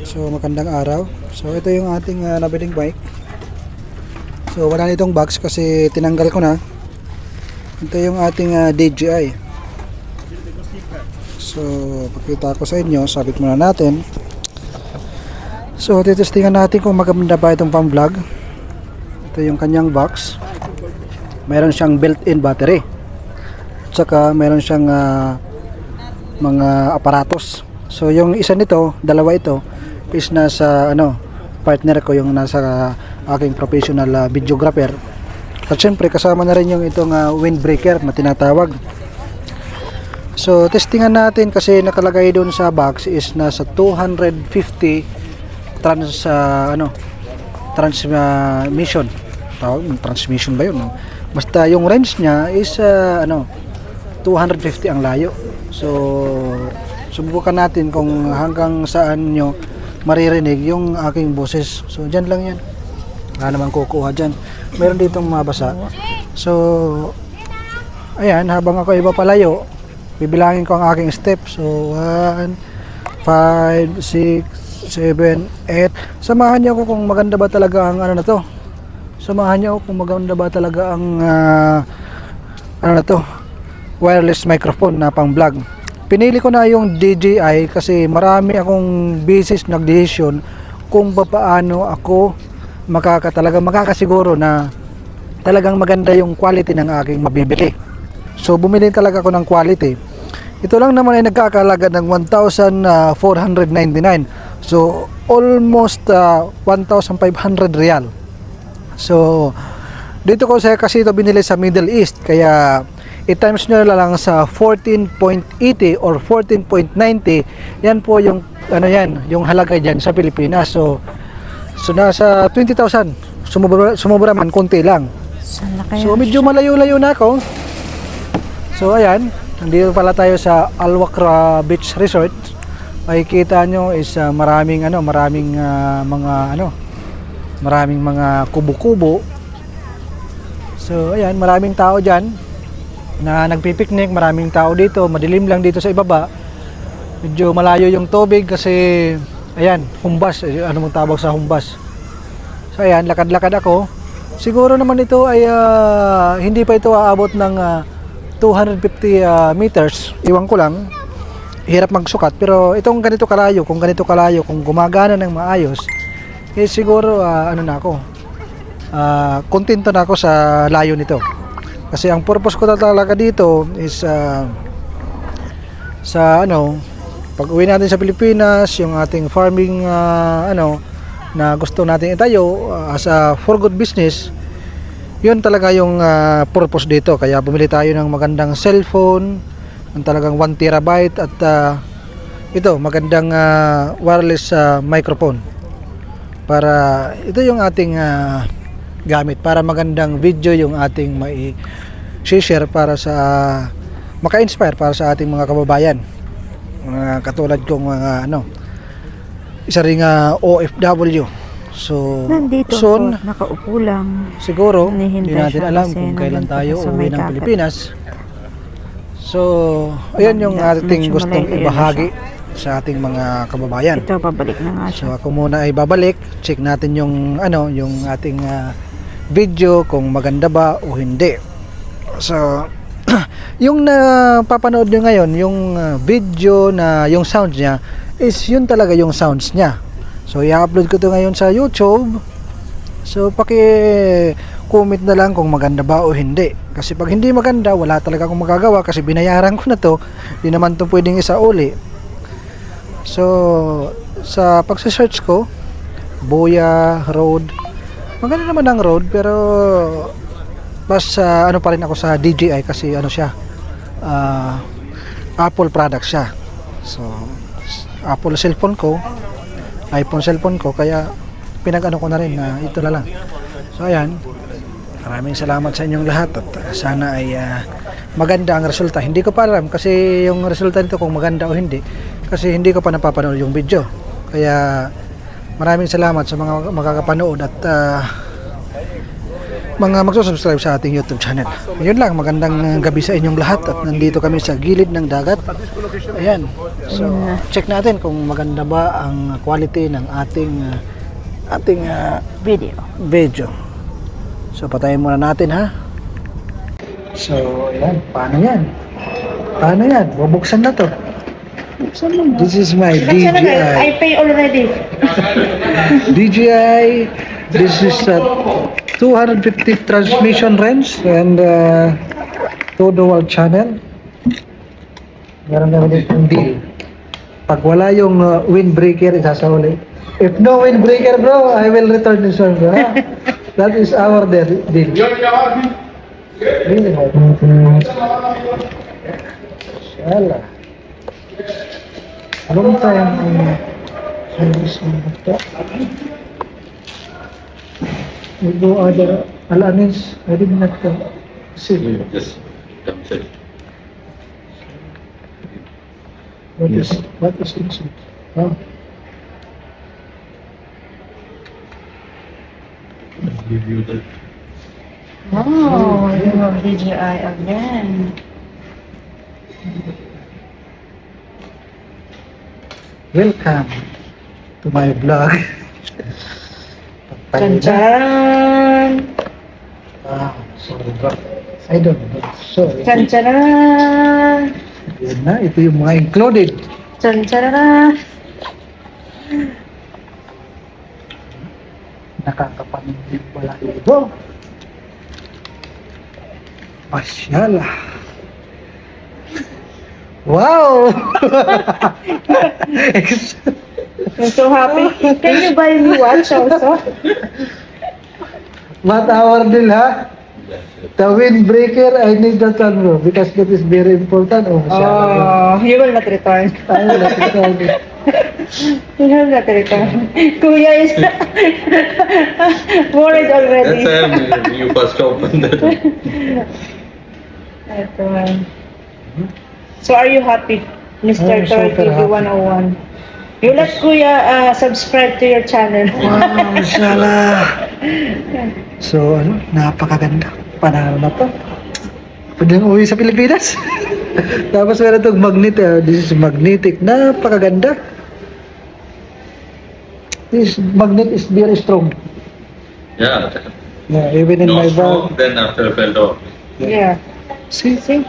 So magandang araw. So ito yung ating nabiling bike. So wala na itong box kasi tinanggal ko na. Ito yung ating DJI. So pakita ko sa inyo, sabit muna natin. So titestingan natin kung maganda ba itong pang vlog. Ito yung kanyang box. Meron siyang built-in battery. Tsaka meron siyang mga aparatos. So yung isa nito, dalawa ito is nasa partner ko, yung nasa aking professional videographer. At syempre kasama na rin yung itong windbreaker na tinatawag. So testingan natin kasi nakalagay doon sa box is nasa 250 transmission. Transmission ba yun? Basta yung range niya is 250 ang layo. So subukan natin kung hanggang saan nyo maririnig yung aking boses. So dyan lang yan, wala naman kukuha dyan. Meron ditong mabasa. So ayan, habang ako iba palayo, bibilangin ko ang aking step. So 1, 5, 6, 7, 8. Samahan niyo ako kung maganda ba talaga ang na to. Samahan niyo ako kung maganda ba talaga ang wireless microphone na pang vlog. Pinili ko na yung DJI kasi marami akong bisis nagdesisyon kung paano ako makakasiguro na talagang maganda yung quality ng aking mabibili. So bumili talaga ako ng quality. Ito lang naman ay nagkakalaga ng 1,499. So almost 1,500 real. So dito ko kasi ito binili sa Middle East, kaya i-times nyo na lang sa 14.80 or 14.90. Yan po yung yung halaga dyan sa Pilipinas. So nasa 20,000. Sumubra man konti lang. So medyo malayo-layo na ako. So ayan, nandito pala tayo sa Al Wakra Beach Resort. Makikita nyo is maraming mga kubo-kubo. So ayan, maraming tao dyan na nagpipiknik, maraming tao dito, madilim lang dito sa ibaba. Medyo malayo yung tubig kasi ayan, humbas, mong tawag sa humbas. So ayan, lakad-lakad ako. Siguro naman ito ay hindi pa ito aabot ng 250 meters. Iwan ko lang, hirap magsukat, pero itong ganito kalayo, kung gumagana ng maayos, eh siguro kontento na ako sa layo nito. Kasi ang purpose ko talaga dito is pag uwi natin sa Pilipinas, yung ating farming na gusto natin itayo as a for good business, yun talaga yung purpose dito. Kaya bumili tayo ng magandang cellphone, ng talagang 1 terabyte at ito, magandang wireless microphone. Para ito yung ating gamit para magandang video yung ating mai-share para sa maka-inspire para sa ating mga kababayan, mga katulad kong mga isa ring OFW. So nandito soon, nakaupo lang siguro hindi natin alam kung kailan tayo uwi ng Pilipinas. So ayan yung ating gustong ibahagi sa ating mga kababayan. Ito, babalik na nga siya. So ako muna ay babalik, check natin yung yung ating video kung maganda ba o hindi. So yung napapanood nyo ngayon, yung video na yung sounds niya is yun talaga yung sounds niya. So i-upload ko to ngayon sa YouTube. So paki-comment na lang kung maganda ba o hindi. Kasi pag hindi maganda, wala talaga akong magagawa kasi binayaran ko na to. Hindi naman to pwedeng isauli. So sa pagse-search ko, Boya Road, maganda naman ang road, pero mas pa rin ako sa DJI kasi siya, Apple product siya. So Apple cellphone ko, iPhone cellphone ko, kaya pinag-ano ko na rin na ito na lang. So ayan, maraming salamat sa inyong lahat at sana ay maganda ang resulta. Hindi ko pa alam kasi yung resulta nito kung maganda o hindi, kasi hindi ko pa napapanood yung video. Kaya maraming salamat sa mga makakapanood at mga magsusubscribe sa ating YouTube channel. Yun lang, magandang gabi sa inyong lahat at nandito kami sa gilid ng dagat. Ayan. So, check natin kung maganda ba ang quality ng ating video. So, patayin muna natin ha. So, ayan. Paano yan? Bubuksan na to. This is my DJI. I pay already. DJI. This is 250 transmission range and dual channel. Meron naman itong deal. Pag wala yung windbreaker, isasahuli. If no windbreaker, bro, I will return this one, bro. Ha? That is our deal. Really, Shala. Anong tayong service mo ito? We go other Alanis. I did not see. Just come check. What is inside? Oh. Give you the Oh, you have DJI again. Welcome to my vlog. Chan-charan! Sorry bro. I don't know. Sorry. Chan-charan! Yun na, ito yung mga included. Chan-charan! Nakakapanigid pala ito. Masyala. Wow! I'm so happy. Can you buy me watch also? What our deal, ha? The windbreaker, I need that one, bro, because that is very important. Oh, masyala. Oh, you will not return. Ay, nakita. You will not return. Kuya is worried already. That's you first open that. Ito. So are you happy, Mr. I'm super Tor TV 101? You let Kuya subscribe to your channel. Wow, masyala. So, napakaganda. Panalo na to. Pwede nang uwi sa Pilipinas. Tapos meron itong magnet. This is magnetic. Napakaganda. This magnet is very strong. Yeah. Yeah, even in No my strong, bag. then after fell off. Yeah. See, See?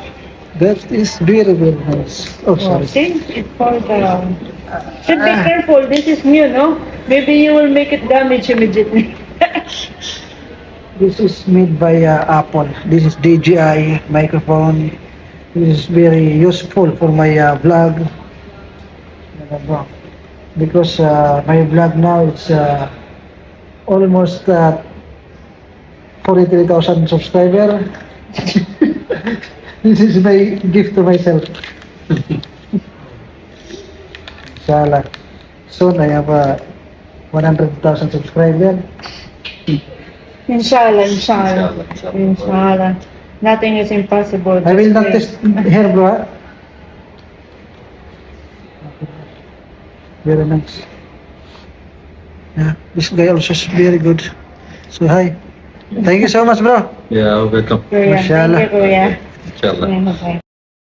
that is very, very nice. Oh, Oh, sorry. see? It fall down. Should be careful. This is new, no? Maybe you will make it damage immediately. This is made by Apple. This is DJI microphone. This is very useful for my vlog. Because my vlog now is almost 43,000 subscriber. This is my gift to myself. Inshallah. Soon I have 100,000 subscriber. Inshallah, inshallah. Inshallah. Nothing is impossible. I will Just not wait. test hair, bro. Ah. Very nice. Yeah, this guy also is very good. So hi. Thank you so much, bro. Yeah, welcome. Kuya. Mashallah. Thank you, Kuya. Inshallah. Okay.